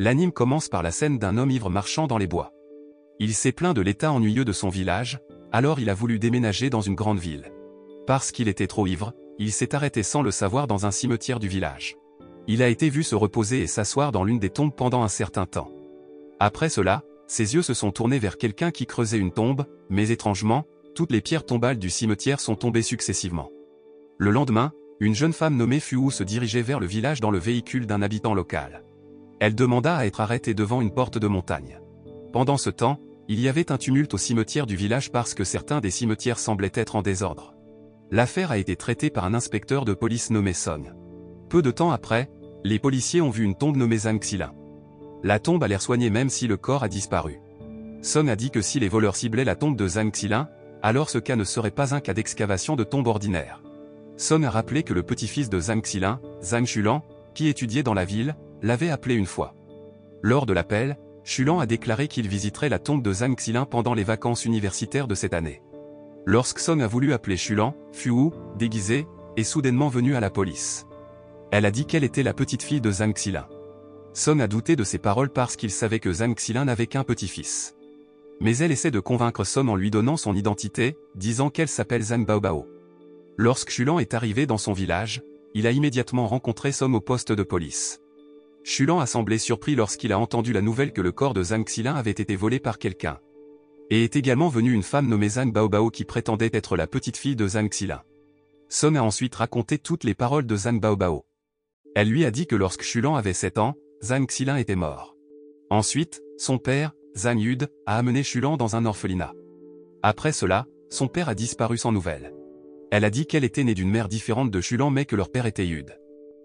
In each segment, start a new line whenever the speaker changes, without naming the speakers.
L'anime commence par la scène d'un homme ivre marchant dans les bois. Il s'est plaint de l'état ennuyeux de son village, alors il a voulu déménager dans une grande ville. Parce qu'il était trop ivre, il s'est arrêté sans le savoir dans un cimetière du village. Il a été vu se reposer et s'asseoir dans l'une des tombes pendant un certain temps. Après cela, ses yeux se sont tournés vers quelqu'un qui creusait une tombe, mais étrangement, toutes les pierres tombales du cimetière sont tombées successivement. Le lendemain, une jeune femme nommée Fuhu se dirigeait vers le village dans le véhicule d'un habitant local. Elle demanda à être arrêtée devant une porte de montagne. Pendant ce temps, il y avait un tumulte au cimetière du village parce que certains des cimetières semblaient être en désordre. L'affaire a été traitée par un inspecteur de police nommé Song. Peu de temps après, les policiers ont vu une tombe nommée Zhang Xilin. La tombe a l'air soignée même si le corps a disparu. Song a dit que si les voleurs ciblaient la tombe de Zhang Xilin, alors ce cas ne serait pas un cas d'excavation de tombe ordinaire. Song a rappelé que le petit-fils de Zhang Xilin, Zhang Xulan, qui étudiait dans la ville, l'avait appelé une fois. Lors de l'appel, Xulan a déclaré qu'il visiterait la tombe de Zhang Xilin pendant les vacances universitaires de cette année. Lorsque Song a voulu appeler Xulan, Fuhu, déguisée, est soudainement venue à la police. Elle a dit qu'elle était la petite-fille de Zhang Xilin. Song a douté de ses paroles parce qu'il savait que Zhang Xilin n'avait qu'un petit-fils. Mais elle essaie de convaincre Song en lui donnant son identité, disant qu'elle s'appelle Zhang Baobao. Lorsque Xulan est arrivé dans son village, il a immédiatement rencontré Song au poste de police. Xulan a semblé surpris lorsqu'il a entendu la nouvelle que le corps de Zhang Xilin avait été volé par quelqu'un. Et est également venue une femme nommée Zhang Baobao qui prétendait être la petite-fille de Zhang Xilin. Song a ensuite raconté toutes les paroles de Zhang Baobao. Elle lui a dit que lorsque Xulan avait 7 ans, Zhang Xilin était mort. Ensuite, son père, Zhang Yud, a amené Xulan dans un orphelinat. Après cela, son père a disparu sans nouvelles. Elle a dit qu'elle était née d'une mère différente de Xulan mais que leur père était Yud.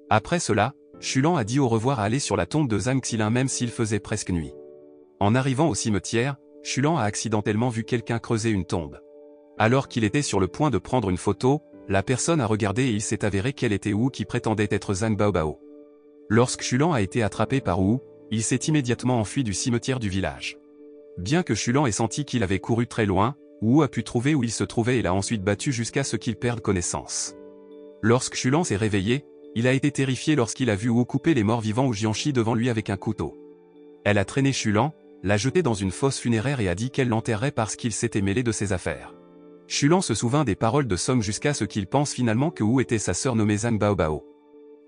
Après cela, Xulan a dit au revoir à aller sur la tombe de Zhang Xilin même s'il faisait presque nuit. En arrivant au cimetière, Xulan a accidentellement vu quelqu'un creuser une tombe. Alors qu'il était sur le point de prendre une photo, la personne a regardé et il s'est avéré qu'elle était Wu qui prétendait être Zhang Baobao. Lorsque Xulan a été attrapé par Wu, il s'est immédiatement enfui du cimetière du village. Bien que Xulan ait senti qu'il avait couru très loin, Wu a pu trouver où il se trouvait et l'a ensuite battu jusqu'à ce qu'il perde connaissance. Lorsque Xulan s'est réveillé, il a été terrifié lorsqu'il a vu Wu couper les morts vivants au Jianshi devant lui avec un couteau. Elle a traîné Xulan, l'a jeté dans une fosse funéraire et a dit qu'elle l'enterrerait parce qu'il s'était mêlé de ses affaires. Xulan se souvint des paroles de Song jusqu'à ce qu'il pense finalement que Wu était sa sœur nommée Zhang Baobao.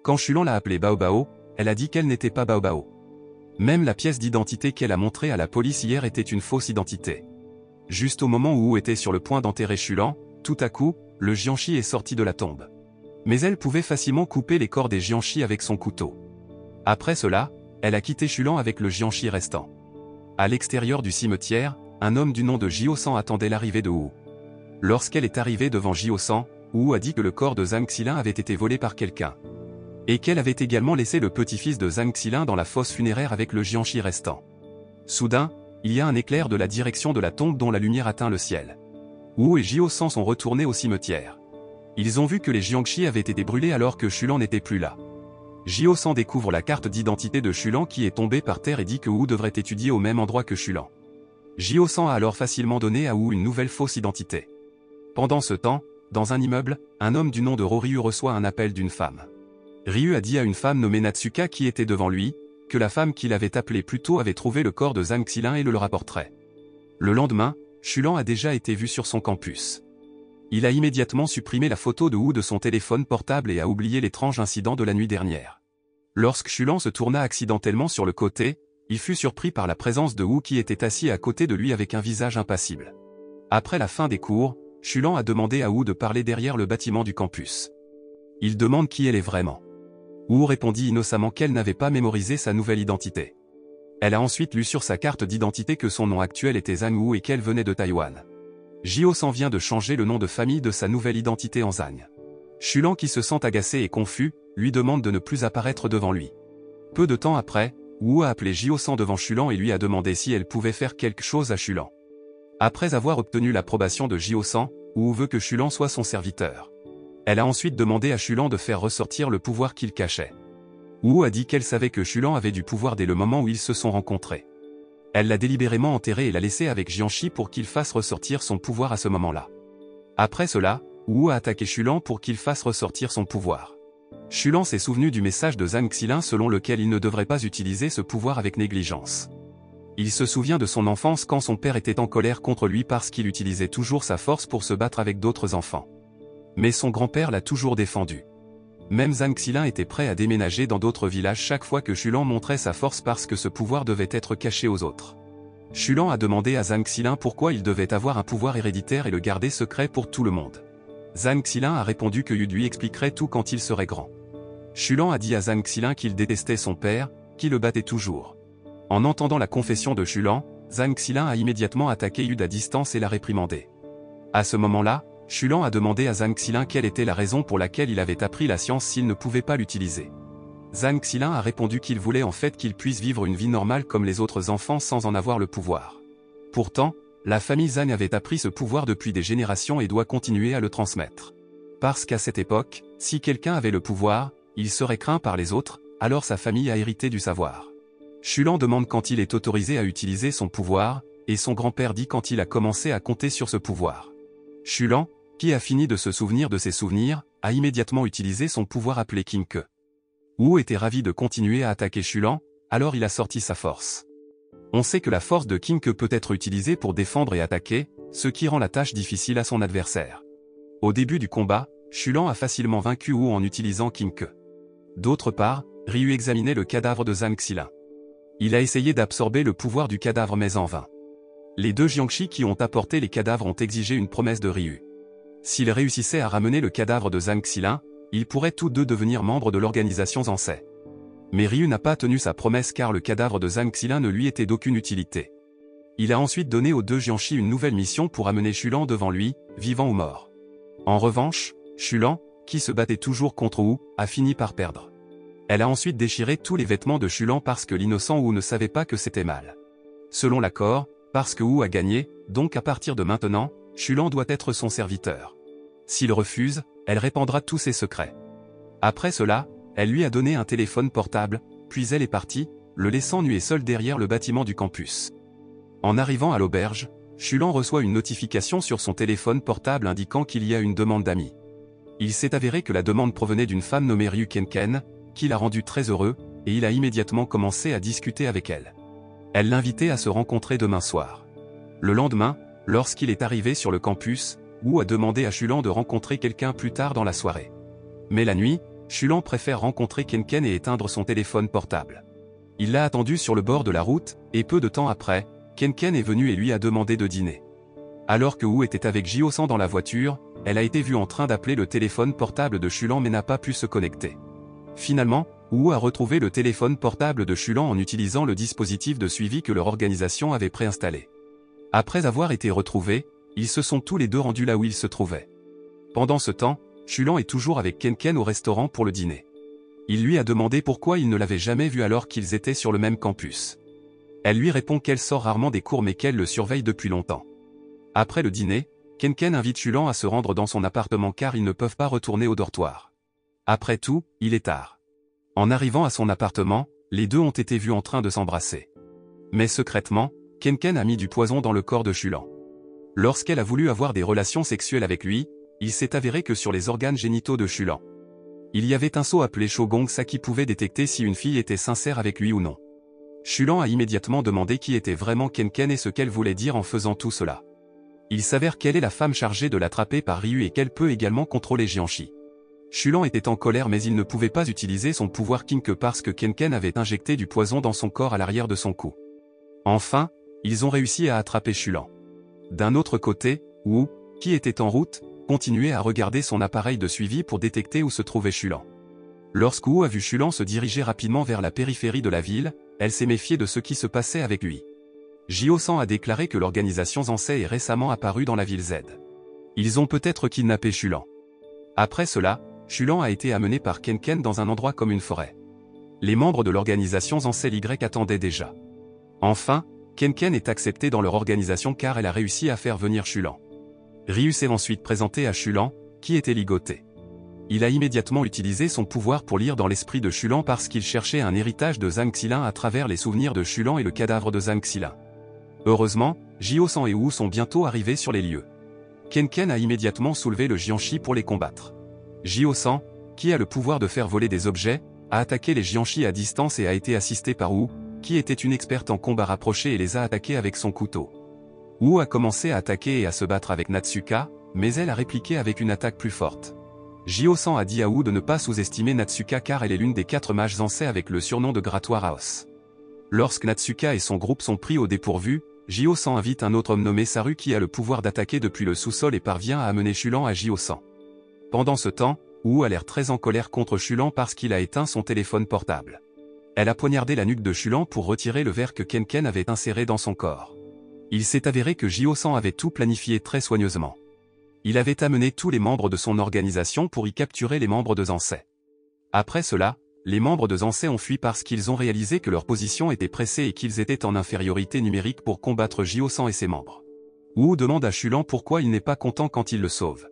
Quand Xulan l'a appelée Baobao, elle a dit qu'elle n'était pas Baobao. Même la pièce d'identité qu'elle a montrée à la police hier était une fausse identité. Juste au moment où Wu était sur le point d'enterrer Xulan, tout à coup, le Jianshi est sorti de la tombe. Mais elle pouvait facilement couper les corps des Jianshi avec son couteau. Après cela, elle a quitté Xulan avec le Jianshi restant. À l'extérieur du cimetière, un homme du nom de Jio-san attendait l'arrivée de Wu. Lorsqu'elle est arrivée devant Jio-san, Wu a dit que le corps de Zhang Xilin avait été volé par quelqu'un. Et qu'elle avait également laissé le petit-fils de Zhang Xilin dans la fosse funéraire avec le Jianshi restant. Soudain, il y a un éclair de la direction de la tombe dont la lumière atteint le ciel. Wu et Jio-san sont retournés au cimetière. Ils ont vu que les Jiangshi avaient été brûlés alors que Xulan n'était plus là. Jio-san découvre la carte d'identité de Xulan qui est tombée par terre et dit que Wu devrait étudier au même endroit que Xulan. Jio-san a alors facilement donné à Wu une nouvelle fausse identité. Pendant ce temps, dans un immeuble, un homme du nom de Roryu reçoit un appel d'une femme. Ryu a dit à une femme nommée Natsuka qui était devant lui, que la femme qu'il avait appelée plus tôt avait trouvé le corps de Zhang Xilin et le rapporterait. Le lendemain, Xulan a déjà été vu sur son campus. Il a immédiatement supprimé la photo de Wu de son téléphone portable et a oublié l'étrange incident de la nuit dernière. Lorsque Xulan se tourna accidentellement sur le côté, il fut surpris par la présence de Wu qui était assis à côté de lui avec un visage impassible. Après la fin des cours, Xulan a demandé à Wu de parler derrière le bâtiment du campus. Il demande qui elle est vraiment. Wu répondit innocemment qu'elle n'avait pas mémorisé sa nouvelle identité. Elle a ensuite lu sur sa carte d'identité que son nom actuel était Zhang Wu et qu'elle venait de Taïwan. Jio-san vient de changer le nom de famille de sa nouvelle identité en Zhang. Xulan qui se sent agacé et confus, lui demande de ne plus apparaître devant lui. Peu de temps après, Wu a appelé Jio-san devant Xulan et lui a demandé si elle pouvait faire quelque chose à Xulan. Après avoir obtenu l'approbation de Jio-san, Wu veut que Xulan soit son serviteur. Elle a ensuite demandé à Xulan de faire ressortir le pouvoir qu'il cachait. Wu a dit qu'elle savait que Xulan avait du pouvoir dès le moment où ils se sont rencontrés. Elle l'a délibérément enterré et l'a laissé avec Jianshi pour qu'il fasse ressortir son pouvoir à ce moment-là. Après cela, Wu a attaqué Xulan pour qu'il fasse ressortir son pouvoir. Shulan s'est souvenu du message de Zhang Xilin selon lequel il ne devrait pas utiliser ce pouvoir avec négligence. Il se souvient de son enfance quand son père était en colère contre lui parce qu'il utilisait toujours sa force pour se battre avec d'autres enfants. Mais son grand-père l'a toujours défendu. Même Zhang Xilin était prêt à déménager dans d'autres villages chaque fois que Shulan montrait sa force parce que ce pouvoir devait être caché aux autres. Shulan a demandé à Zhang Xilin pourquoi il devait avoir un pouvoir héréditaire et le garder secret pour tout le monde. Zhang Xilin a répondu que Yu lui expliquerait tout quand il serait grand. Shulan a dit à Zhang Xilin qu'il détestait son père, qui le battait toujours. En entendant la confession de Shulan, Zhang Xilin a immédiatement attaqué Yu à distance et l'a réprimandé. À ce moment-là, Shulan a demandé à Zhang Xilin quelle était la raison pour laquelle il avait appris la science s'il ne pouvait pas l'utiliser. Zhang Xilin a répondu qu'il voulait en fait qu'il puisse vivre une vie normale comme les autres enfants sans en avoir le pouvoir. Pourtant, la famille Zhang avait appris ce pouvoir depuis des générations et doit continuer à le transmettre. Parce qu'à cette époque, si quelqu'un avait le pouvoir, il serait craint par les autres, alors sa famille a hérité du savoir. Shulan demande quand il est autorisé à utiliser son pouvoir, et son grand-père dit quand il a commencé à compter sur ce pouvoir. Shulan, qui a fini de se souvenir de ses souvenirs, a immédiatement utilisé son pouvoir appelé Kinke. Wu était ravi de continuer à attaquer Shulan, alors il a sorti sa force. On sait que la force de Kinke peut être utilisée pour défendre et attaquer, ce qui rend la tâche difficile à son adversaire. Au début du combat, Shulan a facilement vaincu Wu en utilisant Kinke. D'autre part, Ryu examinait le cadavre de Zhang Xilin. Il a essayé d'absorber le pouvoir du cadavre mais en vain. Les deux Jiangshi qui ont apporté les cadavres ont exigé une promesse de Ryu. S'ils réussissaient à ramener le cadavre de Zhang Xilin, ils pourraient tous deux devenir membres de l'organisation Zansei. Mais Ryu n'a pas tenu sa promesse car le cadavre de Zhang Xilin ne lui était d'aucune utilité. Il a ensuite donné aux deux Jiangshi une nouvelle mission pour amener Shulan devant lui, vivant ou mort. En revanche, Shulan, qui se battait toujours contre Wu, a fini par perdre. Elle a ensuite déchiré tous les vêtements de Shulan parce que l'innocent Wu ne savait pas que c'était mal. Selon l'accord, parce que Wu a gagné, donc à partir de maintenant, Shulan doit être son serviteur. S'il refuse, elle répandra tous ses secrets. Après cela, elle lui a donné un téléphone portable, puis elle est partie, le laissant nu et seul derrière le bâtiment du campus. En arrivant à l'auberge, Shulan reçoit une notification sur son téléphone portable indiquant qu'il y a une demande d'amis. Il s'est avéré que la demande provenait d'une femme nommée Ryu Kenken, qui l'a rendu très heureux, et il a immédiatement commencé à discuter avec elle. Elle l'invitait à se rencontrer demain soir. Le lendemain, lorsqu'il est arrivé sur le campus, Wu a demandé à Shulan de rencontrer quelqu'un plus tard dans la soirée. Mais la nuit, Shulan préfère rencontrer Kenken et éteindre son téléphone portable. Il l'a attendu sur le bord de la route, et peu de temps après, Kenken est venu et lui a demandé de dîner. Alors que Wu était avec Jio-san dans la voiture, elle a été vue en train d'appeler le téléphone portable de Shulan mais n'a pas pu se connecter. Finalement, Wu a retrouvé le téléphone portable de Shulan en utilisant le dispositif de suivi que leur organisation avait préinstallé. Après avoir été retrouvés, ils se sont tous les deux rendus là où ils se trouvaient. Pendant ce temps, Shulan est toujours avec Kenken au restaurant pour le dîner. Il lui a demandé pourquoi il ne l'avait jamais vu alors qu'ils étaient sur le même campus. Elle lui répond qu'elle sort rarement des cours mais qu'elle le surveille depuis longtemps. Après le dîner, Kenken invite Shulan à se rendre dans son appartement car ils ne peuvent pas retourner au dortoir. Après tout, il est tard. En arrivant à son appartement, les deux ont été vus en train de s'embrasser. Mais secrètement, Kenken a mis du poison dans le corps de Shulan. Lorsqu'elle a voulu avoir des relations sexuelles avec lui, il s'est avéré que sur les organes génitaux de Shulan, il y avait un sceau appelé Shogongsa qui pouvait détecter si une fille était sincère avec lui ou non. Shulan a immédiatement demandé qui était vraiment Kenken et ce qu'elle voulait dire en faisant tout cela. Il s'avère qu'elle est la femme chargée de l'attraper par Ryu et qu'elle peut également contrôler Jiangshi. Shulan était en colère mais il ne pouvait pas utiliser son pouvoir Kinke parce que Kenken avait injecté du poison dans son corps à l'arrière de son cou. Enfin, ils ont réussi à attraper Shulan. D'un autre côté, Wu, qui était en route, continuait à regarder son appareil de suivi pour détecter où se trouvait Shulan. Lorsque Wu a vu Shulan se diriger rapidement vers la périphérie de la ville, elle s'est méfiée de ce qui se passait avec lui. Jio-san a déclaré que l'organisation Zansei est récemment apparue dans la ville Z. Ils ont peut-être kidnappé Shulan. Après cela, Shulan a été amené par Kenken dans un endroit comme une forêt. Les membres de l'organisation Zansei Y attendaient déjà. Enfin, Kenken est accepté dans leur organisation car elle a réussi à faire venir Shulan. Ryu s'est ensuite présenté à Shulan, qui était ligoté. Il a immédiatement utilisé son pouvoir pour lire dans l'esprit de Shulan parce qu'il cherchait un héritage de Zhang Xilin à travers les souvenirs de Shulan et le cadavre de Zhang Xilin. Heureusement, Jio-san et Wu sont bientôt arrivés sur les lieux. Kenken a immédiatement soulevé le Jiangshi pour les combattre. Jio-san, qui a le pouvoir de faire voler des objets, a attaqué les Jianshi à distance et a été assisté par Wu, qui était une experte en combat rapproché et les a attaqués avec son couteau. Wu a commencé à attaquer et à se battre avec Natsuka, mais elle a répliqué avec une attaque plus forte. Jio-san a dit à Wu de ne pas sous-estimer Natsuka car elle est l'une des 4 mages ancêtres avec le surnom de grattoir à os. Lorsque Natsuka et son groupe sont pris au dépourvu, Jio-san invite un autre homme nommé Saru qui a le pouvoir d'attaquer depuis le sous-sol et parvient à amener Shulan à Jio-san. Pendant ce temps, Wu a l'air très en colère contre Shulan parce qu'il a éteint son téléphone portable. Elle a poignardé la nuque de Shulan pour retirer le verre que Ken avait inséré dans son corps. Il s'est avéré que Jio-san avait tout planifié très soigneusement. Il avait amené tous les membres de son organisation pour y capturer les membres de Zansei. Après cela, les membres de Zansei ont fui parce qu'ils ont réalisé que leur position était pressée et qu'ils étaient en infériorité numérique pour combattre Jio-san et ses membres. Wu demande à Shulan pourquoi il n'est pas content quand il le sauve.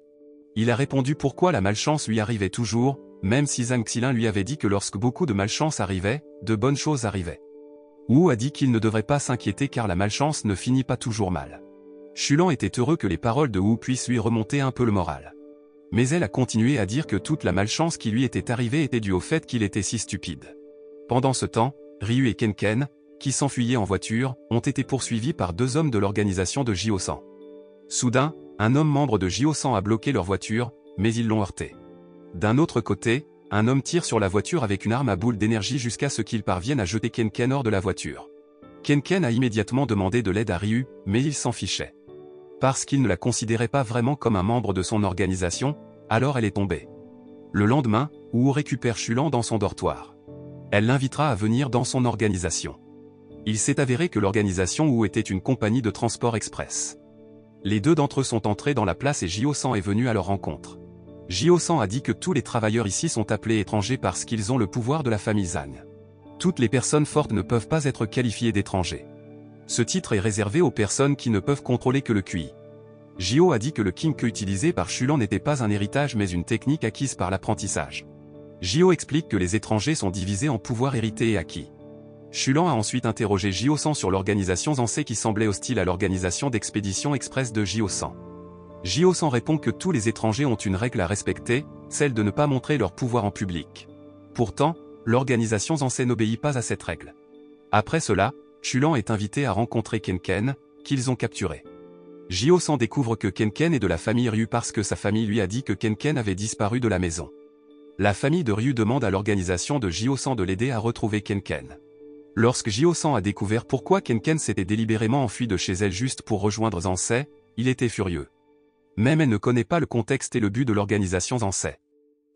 Il a répondu pourquoi la malchance lui arrivait toujours, même si Zhang Xilin lui avait dit que lorsque beaucoup de malchance arrivait, de bonnes choses arrivaient. Wu a dit qu'il ne devrait pas s'inquiéter car la malchance ne finit pas toujours mal. Shulan était heureux que les paroles de Wu puissent lui remonter un peu le moral. Mais elle a continué à dire que toute la malchance qui lui était arrivée était due au fait qu'il était si stupide. Pendant ce temps, Ryu et Ken, qui s'enfuyaient en voiture, ont été poursuivis par 2 hommes de l'organisation de Jio-san. Soudain, un homme membre de Jio-san a bloqué leur voiture, mais ils l'ont heurté. D'un autre côté, un homme tire sur la voiture avec une arme à boule d'énergie jusqu'à ce qu'il parvienne à jeter Ken hors de la voiture. Ken a immédiatement demandé de l'aide à Ryu, mais il s'en fichait. Parce qu'il ne la considérait pas vraiment comme un membre de son organisation, alors elle est tombée. Le lendemain, Wu récupère Shulan dans son dortoir. Elle l'invitera à venir dans son organisation. Il s'est avéré que l'organisation Wu était une compagnie de transport express. Les 2 d'entre eux sont entrés dans la place et Jio-san est venu à leur rencontre. Jio-san a dit que tous les travailleurs ici sont appelés étrangers parce qu'ils ont le pouvoir de la famille Zhang. Toutes les personnes fortes ne peuvent pas être qualifiées d'étrangers. Ce titre est réservé aux personnes qui ne peuvent contrôler que le QI. Jio a dit que le Kinke utilisé par Shulan n'était pas un héritage mais une technique acquise par l'apprentissage. Jio explique que les étrangers sont divisés en pouvoirs hérités et acquis. Shulan a ensuite interrogé Jio-san sur l'organisation Zansei qui semblait hostile à l'organisation d'expédition express de Jio-san. Jio-san répond que tous les étrangers ont une règle à respecter, celle de ne pas montrer leur pouvoir en public. Pourtant, l'organisation Zansei n'obéit pas à cette règle. Après cela, Shulan est invité à rencontrer Ken, qu'ils ont capturé. Jio-san découvre que Ken est de la famille Ryu parce que sa famille lui a dit que Ken avait disparu de la maison. La famille de Ryu demande à l'organisation de Jio-san de l'aider à retrouver Ken. Lorsque Jio-san a découvert pourquoi Ken s'était délibérément enfui de chez elle juste pour rejoindre Zansei, il était furieux. Même elle ne connaît pas le contexte et le but de l'organisation Zansei.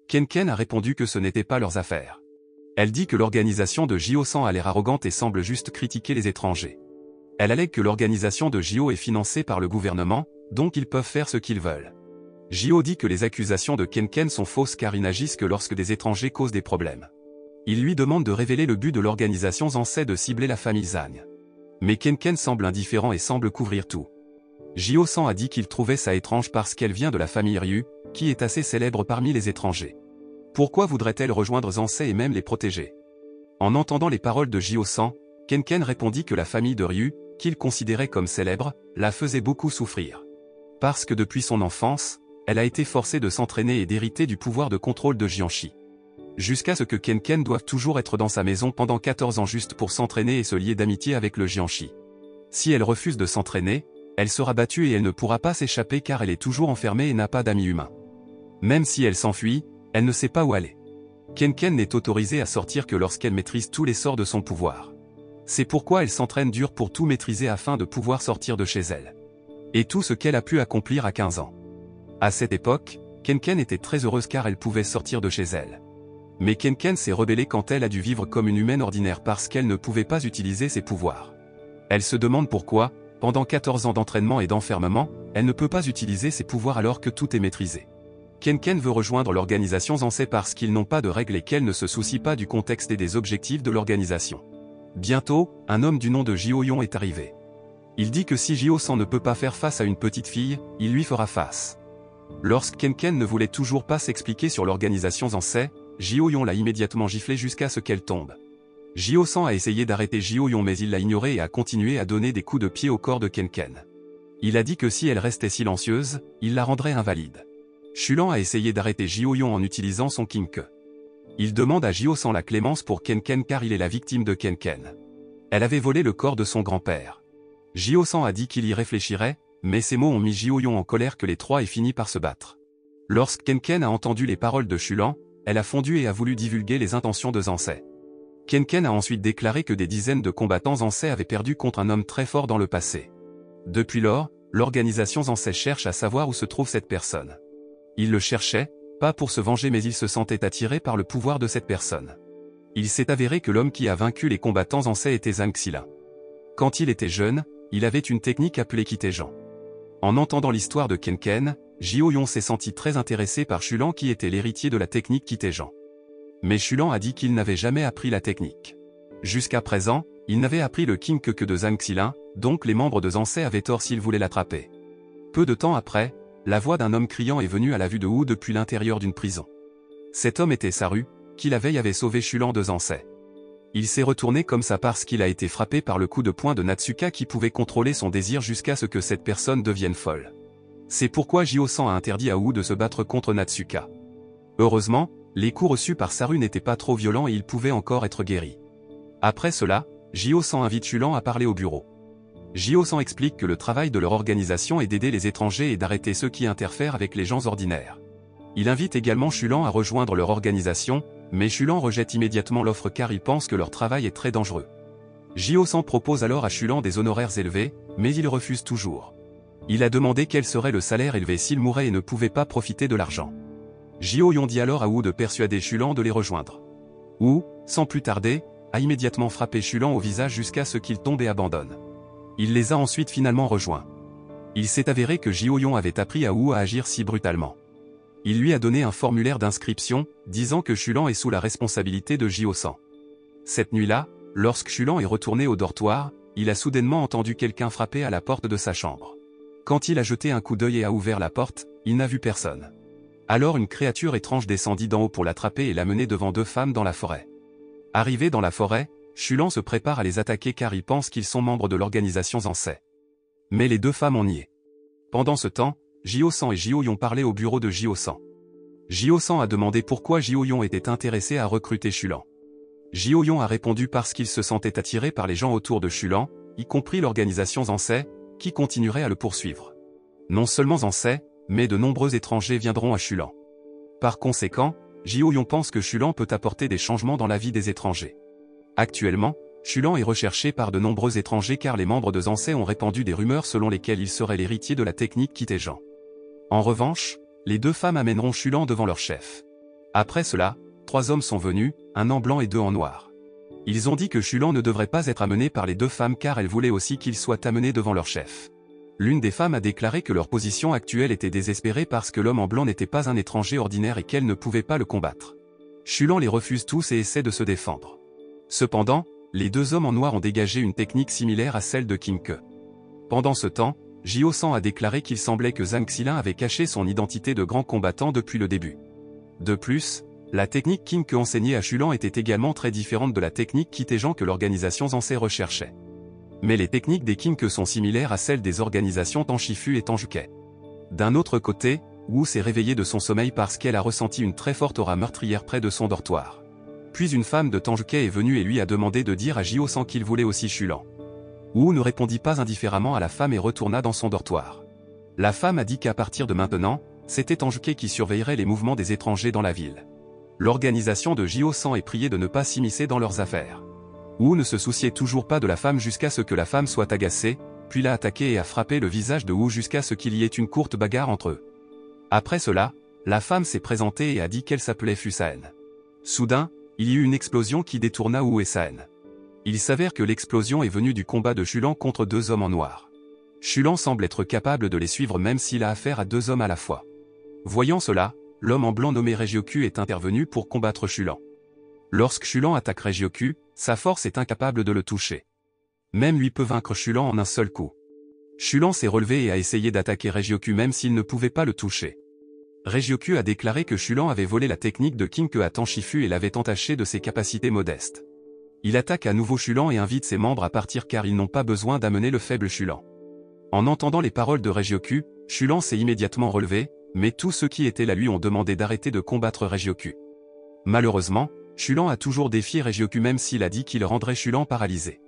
Ken a répondu que ce n'était pas leurs affaires. Elle dit que l'organisation de Jio-san a l'air arrogante et semble juste critiquer les étrangers. Elle allègue que l'organisation de Jio est financée par le gouvernement, donc ils peuvent faire ce qu'ils veulent. Jio dit que les accusations de Ken sont fausses car ils n'agissent que lorsque des étrangers causent des problèmes. Il lui demande de révéler le but de l'organisation Zansei de cibler la famille Zhang. Mais Ken semble indifférent et semble couvrir tout. Jio-san a dit qu'il trouvait ça étrange parce qu'elle vient de la famille Ryu, qui est assez célèbre parmi les étrangers. Pourquoi voudrait-elle rejoindre Zansei et même les protéger? En entendant les paroles de Jio-san, Ken répondit que la famille de Ryu, qu'il considérait comme célèbre, la faisait beaucoup souffrir. Parce que depuis son enfance, elle a été forcée de s'entraîner et d'hériter du pouvoir de contrôle de Jianshi. Jusqu'à ce que Ken doive toujours être dans sa maison pendant 14 ans juste pour s'entraîner et se lier d'amitié avec le Jianshi. Si elle refuse de s'entraîner, elle sera battue et elle ne pourra pas s'échapper car elle est toujours enfermée et n'a pas d'amis humains. Même si elle s'enfuit, elle ne sait pas où aller. Ken n'est autorisée à sortir que lorsqu'elle maîtrise tous les sorts de son pouvoir. C'est pourquoi elle s'entraîne dur pour tout maîtriser afin de pouvoir sortir de chez elle. Et tout ce qu'elle a pu accomplir à 15 ans. À cette époque, Ken était très heureuse car elle pouvait sortir de chez elle. Mais Ken s'est rebellée quand elle a dû vivre comme une humaine ordinaire parce qu'elle ne pouvait pas utiliser ses pouvoirs. Elle se demande pourquoi, pendant 14 ans d'entraînement et d'enfermement, elle ne peut pas utiliser ses pouvoirs alors que tout est maîtrisé. Ken veut rejoindre l'organisation Zansei parce qu'ils n'ont pas de règles et qu'elle ne se soucie pas du contexte et des objectifs de l'organisation. Bientôt, un homme du nom de Jio-yon est arrivé. Il dit que si Jio-san ne peut pas faire face à une petite fille, il lui fera face. Lorsque Ken ne voulait toujours pas s'expliquer sur l'organisation Zansei, Jio-yon l'a immédiatement giflé jusqu'à ce qu'elle tombe. Jio-san a essayé d'arrêter Jio-yon mais il l'a ignoré et a continué à donner des coups de pied au corps de Ken. Il a dit que si elle restait silencieuse, il la rendrait invalide. Shulan a essayé d'arrêter Jioyon en utilisant son Kinke. Il demande à Jiosan la clémence pour Kenken car il est la victime de Kenken. Elle avait volé le corps de son grand-père. Jiosan a dit qu'il y réfléchirait, mais ces mots ont mis Jioyon en colère que les trois aient fini par se battre. Lorsque Kenken a entendu les paroles de Shulan, elle a fondu et a voulu divulguer les intentions de Zansei. Kenken a ensuite déclaré que des dizaines de combattants Zansei avaient perdu contre un homme très fort dans le passé. Depuis lors, l'organisation Zansei cherche à savoir où se trouve cette personne. Il le cherchait, pas pour se venger mais il se sentait attiré par le pouvoir de cette personne. Il s'est avéré que l'homme qui a vaincu les combattants Zansei était Zhang Xilin. Quand il était jeune, il avait une technique appelée Kitejan. En entendant l'histoire de Kenken, Jioyon s'est senti très intéressé par Shulan qui était l'héritier de la technique Kitejan. Mais Shulan a dit qu'il n'avait jamais appris la technique. Jusqu'à présent, il n'avait appris le Kinke que de Zhang Xilin, donc les membres de Zansei avaient tort s'ils voulaient l'attraper. Peu de temps après, la voix d'un homme criant est venue à la vue de Wu depuis l'intérieur d'une prison. Cet homme était Saru, qui la veille avait sauvé Shulan de Zansei. Il s'est retourné comme ça parce qu'il a été frappé par le coup de poing de Natsuka qui pouvait contrôler son désir jusqu'à ce que cette personne devienne folle. C'est pourquoi Jiosan a interdit à Wu de se battre contre Natsuka. Heureusement, les coups reçus par Saru n'étaient pas trop violents et il pouvait encore être guéri. Après cela, Jiosan invite Shulan à parler au bureau. Jiosan explique que le travail de leur organisation est d'aider les étrangers et d'arrêter ceux qui interfèrent avec les gens ordinaires. Il invite également Shulan à rejoindre leur organisation, mais Shulan rejette immédiatement l'offre car il pense que leur travail est très dangereux. Jiosan propose alors à Shulan des honoraires élevés, mais il refuse toujours. Il a demandé quel serait le salaire élevé s'il mourait et ne pouvait pas profiter de l'argent. Jioyon dit alors à Wu de persuader Shulan de les rejoindre. Wu, sans plus tarder, a immédiatement frappé Shulan au visage jusqu'à ce qu'il tombe et abandonne. Il les a ensuite finalement rejoints. Il s'est avéré que Jioyon avait appris à Wu à agir si brutalement. Il lui a donné un formulaire d'inscription, disant que Shulan est sous la responsabilité de Jiosan. Cette nuit-là, lorsque Shulan est retourné au dortoir, il a soudainement entendu quelqu'un frapper à la porte de sa chambre. Quand il a jeté un coup d'œil et a ouvert la porte, il n'a vu personne. Alors une créature étrange descendit d'en haut pour l'attraper et l'amener devant deux femmes dans la forêt. Arrivé dans la forêt, Shulan se prépare à les attaquer car il pense qu'ils sont membres de l'organisation Zansei. Mais les deux femmes ont nié. Pendant ce temps, Jiosan et Jioyon parlaient au bureau de Jiosan. Jiosan a demandé pourquoi Jioyon était intéressé à recruter Shulan. Jioyon a répondu parce qu'il se sentait attiré par les gens autour de Shulan, y compris l'organisation Zansei, qui continuerait à le poursuivre. Non seulement Zansei, mais de nombreux étrangers viendront à Shulan. Par conséquent, Jioyon pense que Shulan peut apporter des changements dans la vie des étrangers. Actuellement, Shulan est recherché par de nombreux étrangers car les membres de Zansei ont répandu des rumeurs selon lesquelles il serait l'héritier de la technique Kitejan. En revanche, les deux femmes amèneront Shulan devant leur chef. Après cela, 3 hommes sont venus, un en blanc et 2 en noir. Ils ont dit que Shulan ne devrait pas être amené par les deux femmes car elles voulaient aussi qu'il soit amené devant leur chef. L'une des femmes a déclaré que leur position actuelle était désespérée parce que l'homme en blanc n'était pas un étranger ordinaire et qu'elle ne pouvait pas le combattre. Shulan les refuse tous et essaie de se défendre. Cependant, les 2 hommes en noir ont dégagé une technique similaire à celle de Kinke. Pendant ce temps, Jiosan a déclaré qu'il semblait que Zhang Xilin avait caché son identité de grand combattant depuis le début. De plus, la technique Kinke enseignée à Shulan était également très différente de la technique Kitejan que l'organisation Zansei recherchait. Mais les techniques des Kinke sont similaires à celles des organisations Tanshifu et Tanjukai. D'un autre côté, Wu s'est réveillée de son sommeil parce qu'elle a ressenti une très forte aura meurtrière près de son dortoir. Puis une femme de Tanjukai est venue et lui a demandé de dire à Jiosan qu'il voulait aussi Shulan. Wu ne répondit pas indifféremment à la femme et retourna dans son dortoir. La femme a dit qu'à partir de maintenant, c'était Tanjukai qui surveillerait les mouvements des étrangers dans la ville. L'organisation de Jiosan est priée de ne pas s'immiscer dans leurs affaires. Wu ne se souciait toujours pas de la femme jusqu'à ce que la femme soit agacée, puis l'a attaqué et a frappé le visage de Wu jusqu'à ce qu'il y ait une courte bagarre entre eux. Après cela, la femme s'est présentée et a dit qu'elle s'appelait Fusaen. Soudain, il y eut une explosion qui détourna Wu et Saen. Il s'avère que l'explosion est venue du combat de Shulan contre 2 hommes en noir. Shulan semble être capable de les suivre même s'il a affaire à 2 hommes à la fois. Voyant cela, l'homme en blanc nommé Regioku est intervenu pour combattre Shulan. Lorsque Shulan attaque Regioku, sa force est incapable de le toucher. Même lui peut vaincre Shulan en un seul coup. Shulan s'est relevé et a essayé d'attaquer Regioku même s'il ne pouvait pas le toucher. Regioku a déclaré que Shulan avait volé la technique de Kinke à Tanshifu et l'avait entaché de ses capacités modestes. Il attaque à nouveau Shulan et invite ses membres à partir car ils n'ont pas besoin d'amener le faible Shulan. En entendant les paroles de Regioku, Shulan s'est immédiatement relevé, Mais tous ceux qui étaient là lui ont demandé d'arrêter de combattre Regioku. Malheureusement, Shulan a toujours défié Regioku même s'il a dit qu'il rendrait Shulan paralysé.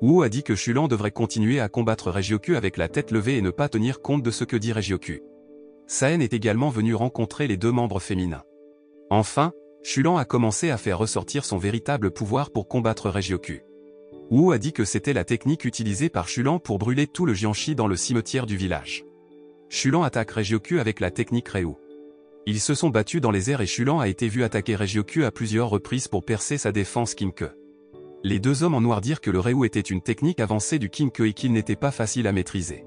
Wu a dit que Shulan devrait continuer à combattre Regioku avec la tête levée et ne pas tenir compte de ce que dit Regioku. Saen est également venu rencontrer les deux membres féminins. Enfin, Shulan a commencé à faire ressortir son véritable pouvoir pour combattre Regioku. Wu a dit que c'était la technique utilisée par Shulan pour brûler tout le Jianshi dans le cimetière du village. Shulan attaque Regioku avec la technique Ryu. Ils se sont battus dans les airs et Shulan a été vu attaquer Regioku à plusieurs reprises pour percer sa défense Kinke. Les deux hommes en noir dirent que le Ryu était une technique avancée du Kinke et qu'il n'était pas facile à maîtriser.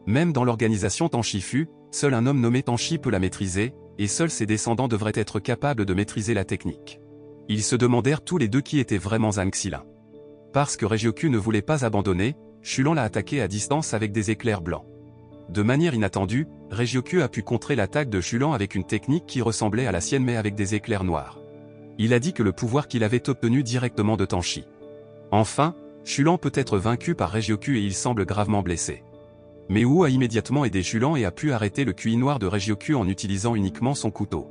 Même dans l'organisation Tanshifu, seul un homme nommé Tanshi peut la maîtriser, et seuls ses descendants devraient être capables de maîtriser la technique. Ils se demandèrent tous les deux qui était vraiment Zhang Xilin. Parce que Regioku ne voulait pas abandonner, Shulan l'a attaqué à distance avec des éclairs blancs. De manière inattendue, Regioku a pu contrer l'attaque de Shulan avec une technique qui ressemblait à la sienne mais avec des éclairs noirs. Il a dit que le pouvoir qu'il avait obtenu directement de Tanshi. Enfin, Shulan peut être vaincu par Regioku et il semble gravement blessé. Mais Wu a immédiatement aidé Shulan et a pu arrêter le QI noir de Regioku en utilisant uniquement son couteau.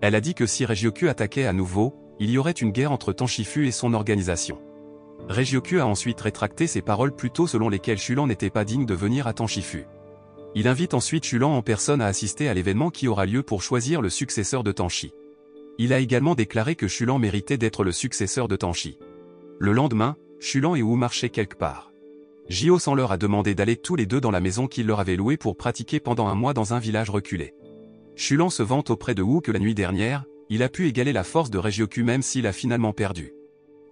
Elle a dit que si Regioku attaquait à nouveau, il y aurait une guerre entre Tanshifu et son organisation. Regioku a ensuite rétracté ses paroles plus tôt selon lesquelles Shulan n'était pas digne de venir à Tanshifu. Il invite ensuite Shulan en personne à assister à l'événement qui aura lieu pour choisir le successeur de Tanshi. Il a également déclaré que Shulan méritait d'être le successeur de Tanshi. Le lendemain, Shulan et Wu marchaient quelque part. Jio-san leur a demandé d'aller tous les deux dans la maison qu'il leur avait louée pour pratiquer pendant un mois dans un village reculé. Shulan se vante auprès de Wu que la nuit dernière, il a pu égaler la force de Regioku même s'il a finalement perdu.